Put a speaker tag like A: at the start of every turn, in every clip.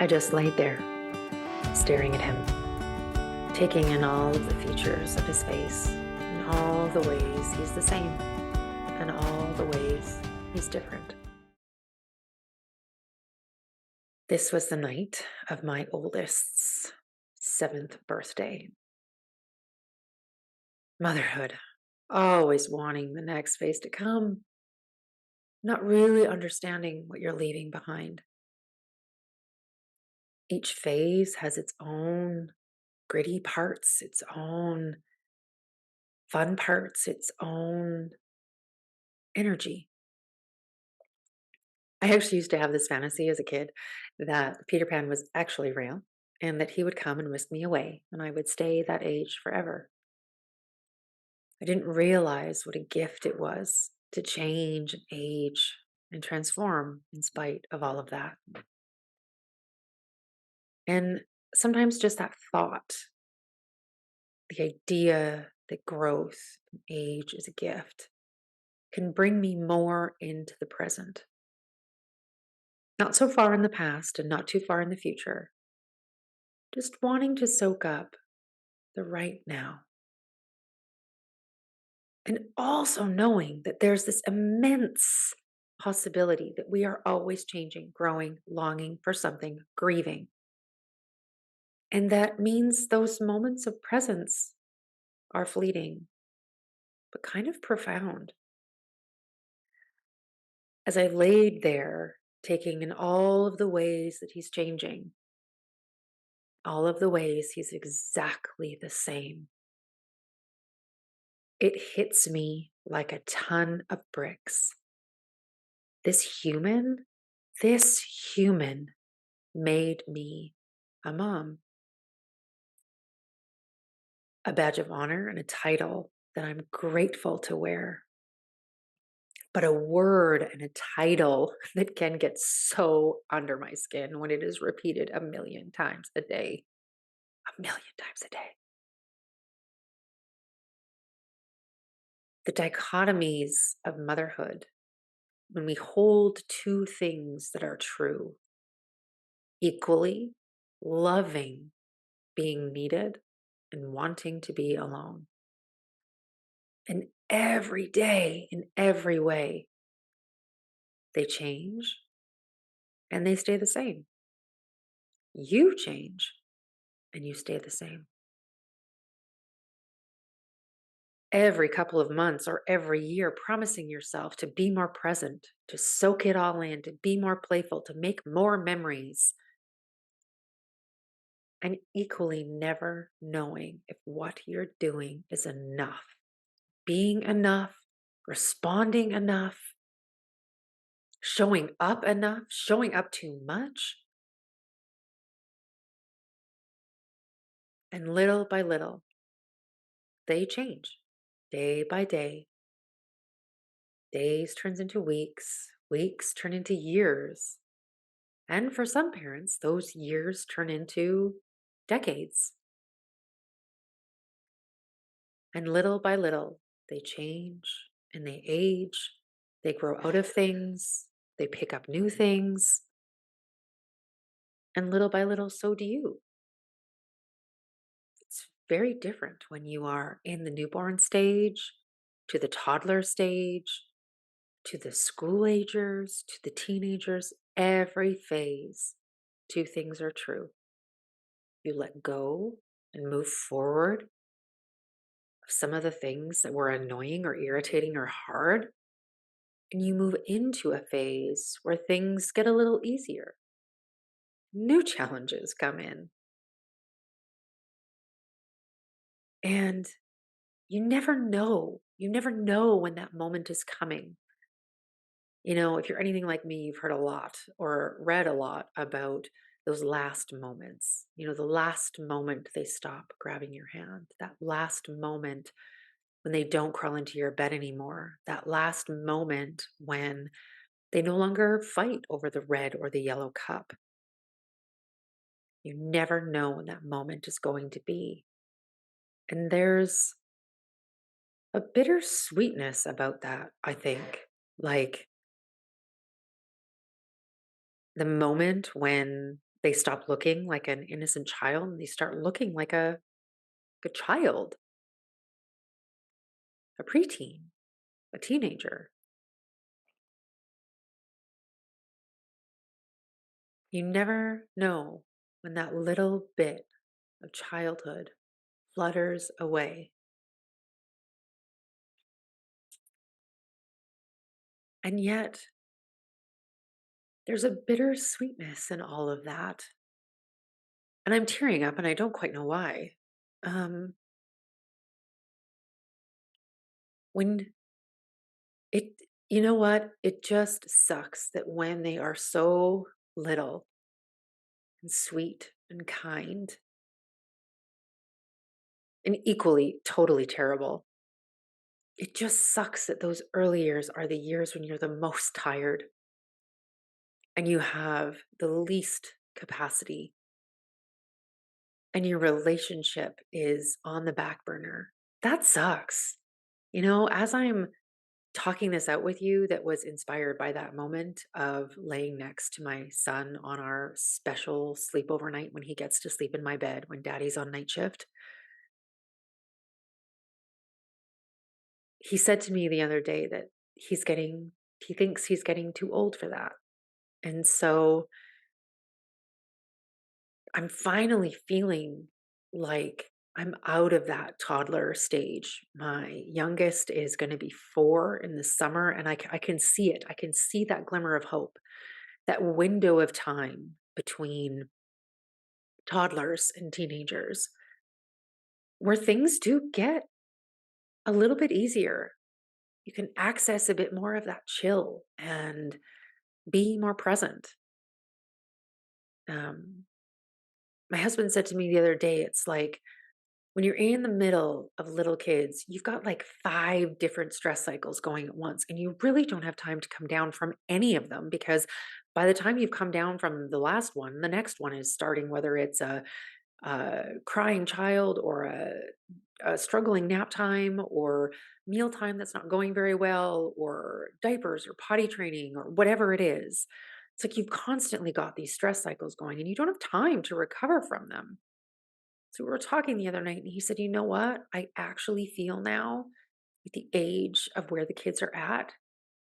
A: I just laid there, staring at him, taking in all of the features of his face, and all the ways he's the same, and all the ways he's different. This was the night of my oldest's 7th birthday. Motherhood, always wanting the next phase to come, not really understanding what you're leaving behind. Each phase has its own gritty parts, its own fun parts, its own energy. I actually used to have this fantasy as a kid that Peter Pan was actually real and that he would come and whisk me away and I would stay that age forever. I didn't realize what a gift it was to change and age and transform in spite of all of that. And sometimes just that thought, the idea that growth and age is a gift, can bring me more into the present. Not so far in the past and not too far in the future, just wanting to soak up the right now. And also knowing that there's this immense possibility that we are always changing, growing, longing for something, grieving. And that means those moments of presence are fleeting, but kind of profound. As I laid there, taking in all of the ways that he's changing, all of the ways he's exactly the same, it hits me like a ton of bricks. This human, this human made me a mom, a badge of honor and a title that I'm grateful to wear. But a word and a title that can get so under my skin when it is repeated a million times a day. A million times a day. The dichotomies of motherhood, when we hold two things that are true, equally loving being needed and wanting to be alone. And every day, in every way, they change and they stay the same. You change and you stay the same. Every couple of months or every year, promising yourself to be more present, to soak it all in, to be more playful, to make more memories, and equally never knowing if what you're doing is enough, being enough, responding enough, showing up enough, showing up too much. And little by little, they change day by day. Days turns into weeks, weeks turn into years. And for some parents, those years turn into decades. And little by little, they change and they age. They grow out of things. They pick up new things. And little by little, so do you. It's very different when you are in the newborn stage, to the toddler stage, to the school agers, to the teenagers. Every phase, two things are true. You let go and move forward of some of the things that were annoying or irritating or hard, and you move into a phase where things get a little easier. New challenges come in, and you never know. You never know when that moment is coming. You know, if you're anything like me, you've heard a lot or read a lot about those last moments. You know, the last moment they stop grabbing your hand, that last moment when they don't crawl into your bed anymore, that last moment when they no longer fight over the red or the yellow cup. You never know when that moment is going to be. And there's a bittersweetness about that, I think. Like the moment when They stop looking like an innocent child and they start looking like a child, a preteen, a teenager. You never know when that little bit of childhood flutters away. And yet, there's a bittersweetness in all of that. And I'm tearing up and I don't quite know why. Um, when it, you know what? It just sucks that when they are so little and sweet and kind and equally totally terrible, it just sucks that those early years are the years when you're the most tired and you have the least capacity and your relationship is on the back burner. That sucks. As I'm talking this out with you, that was inspired by that moment of laying next to my son on our special sleepover night when he gets to sleep in my bed when daddy's on night shift. He said to me the other day that he thinks he's getting too old for that. And so I'm finally feeling like I'm out of that toddler stage. My youngest is going to be 4 in the summer, and I can see it. I can see that glimmer of hope, that window of time between toddlers and teenagers where things do get a little bit easier. You can access a bit more of that chill and be more present. Um, my husband said to me the other day, it's like, when you're in the middle of little kids, you've got like 5 different stress cycles going at once, and you really don't have time to come down from any of them because by the time you've come down from the last one, the next one is starting, whether it's a crying child or a struggling nap time or mealtime that's not going very well or diapers or potty training or whatever it is. It's like you've constantly got these stress cycles going and you don't have time to recover from them. So we were talking the other night and he said, "You know what? I actually feel now with the age of where the kids are at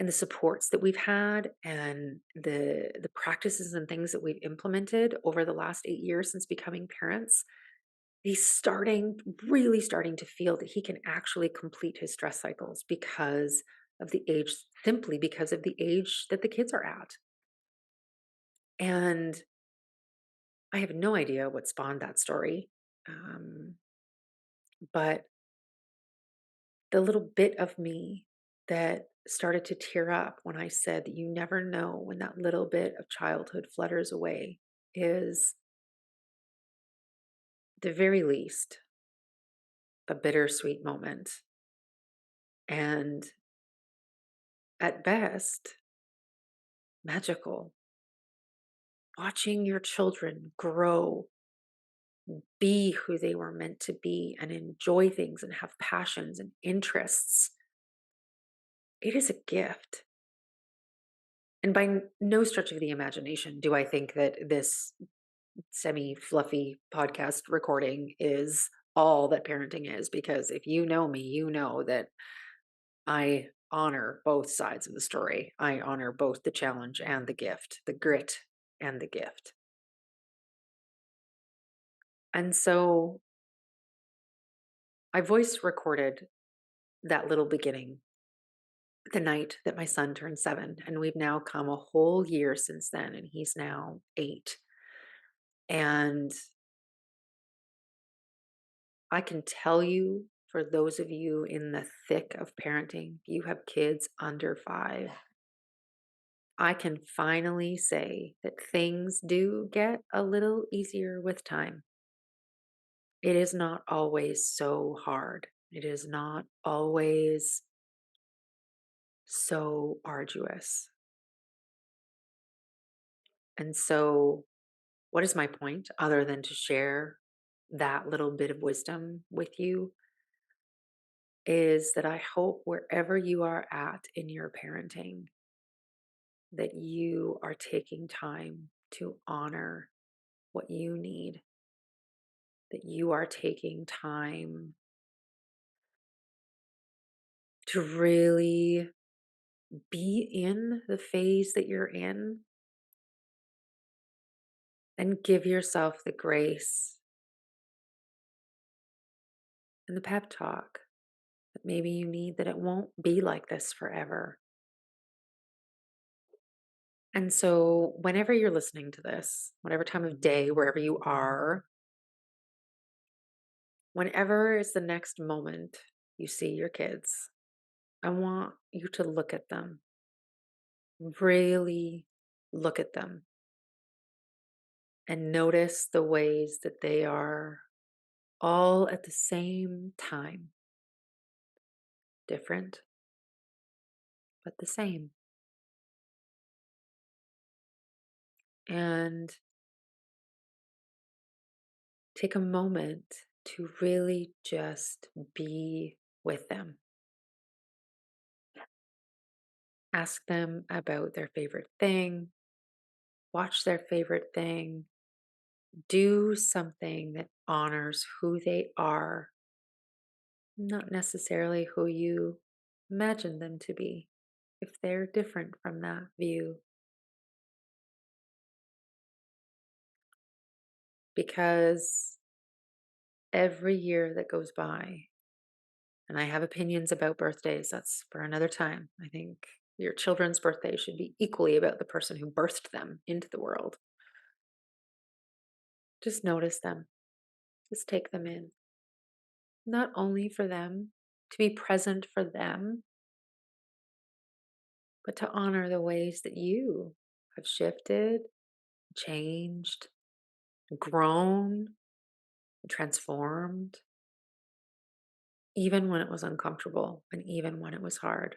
A: and the supports that we've had and the practices and things that we've implemented over the last 8 years since becoming parents, he's really starting to feel that he can actually complete his stress cycles because of the age, simply because of the age that the kids are at." And I have no idea what spawned that story. Um, but the little bit of me that started to tear up when I said that you never know when that little bit of childhood flutters away is, the very least, a bittersweet moment. And at best, magical. Watching your children grow, be who they were meant to be, and enjoy things and have passions and interests, it is a gift. And by no stretch of the imagination do I think that this semi fluffy podcast recording is all that parenting is, because if you know me, you know that I honor both sides of the story. I honor both the challenge and the gift, the grit and the gift. And so I voice recorded that little beginning the night that my son turned 7. And we've now come a whole year since then, and he's now 8. And I can tell you, for those of you in the thick of parenting, you have kids under 5. I can finally say that things do get a little easier with time. It is not always so hard. It is not always so arduous. And so, what is my point other than to share that little bit of wisdom with you? Is that I hope wherever you are at in your parenting, that you are taking time to honor what you need, that you are taking time to really be in the phase that you're in and give yourself the grace and the pep talk that maybe you need, that it won't be like this forever. And so, whenever you're listening to this, whatever time of day, wherever you are, whenever is the next moment you see your kids, I want you to look at them, really look at them, and notice the ways that they are all at the same time, different, but the same. And take a moment to really just be with them. Ask them about their favorite thing, watch their favorite thing, do something that honors who they are, not necessarily who you imagine them to be, if they're different from that view. Because every year that goes by, and I have opinions about birthdays, that's for another time. I think your children's birthday should be equally about the person who birthed them into the world. Just notice them, just take them in. Not only for them, to be present for them, but to honor the ways that you have shifted, changed, grown, transformed, even when it was uncomfortable and even when it was hard.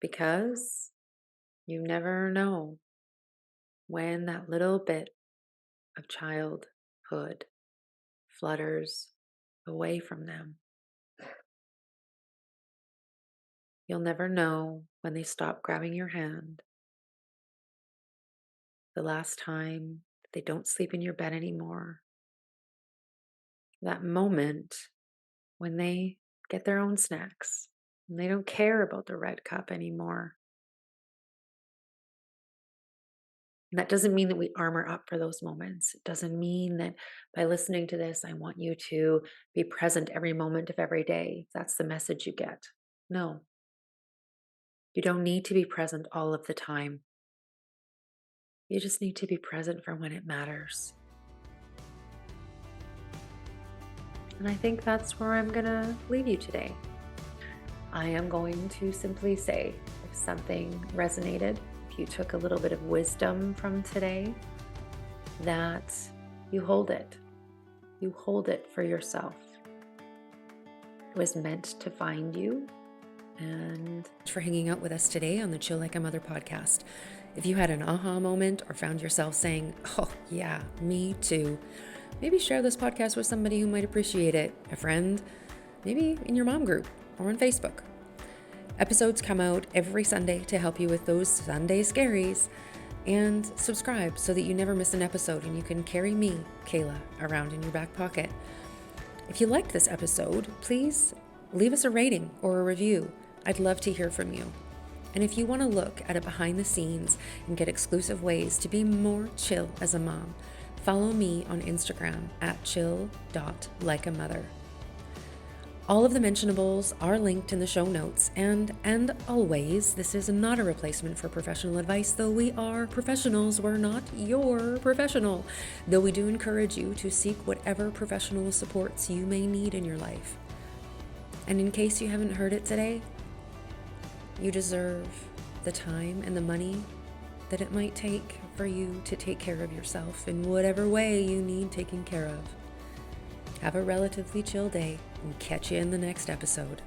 A: Because you never know when that little bit of childhood flutters away from them. You'll never know when they stop grabbing your hand, the last time they don't sleep in your bed anymore, that moment when they get their own snacks and they don't care about the red cup anymore. And that doesn't mean that we armor up for those moments. It doesn't mean that by listening to this, I want you to be present every moment of every day. That's the message you get. No, you don't need to be present all of the time. You just need to be present for when it matters. And I think that's where I'm going to leave you today. I am going to simply say, if something resonated, if you took a little bit of wisdom from today, that you hold it. You hold it for yourself. It was meant to find you. And for hanging out with us today on the Chill Like a Mother podcast. If you had an aha moment or found yourself saying, oh yeah, me too, maybe share this podcast with somebody who might appreciate it, a friend, maybe in your mom group or on Facebook. Episodes come out every Sunday to help you with those Sunday scaries. And subscribe so that you never miss an episode and you can carry me, Kayla, around in your back pocket. If you liked this episode, please leave us a rating or a review. I'd love to hear from you. And if you want to look at it behind the scenes and get exclusive ways to be more chill as a mom, follow me on Instagram at chill.likeamother. All of the mentionables are linked in the show notes, and always, this is not a replacement for professional advice, though we are professionals. We're not your professional, though we do encourage you to seek whatever professional supports you may need in your life. And in case you haven't heard it today, you deserve the time and the money that it might take for you to take care of yourself in whatever way you need taken care of. Have a relatively chill day and catch you in the next episode.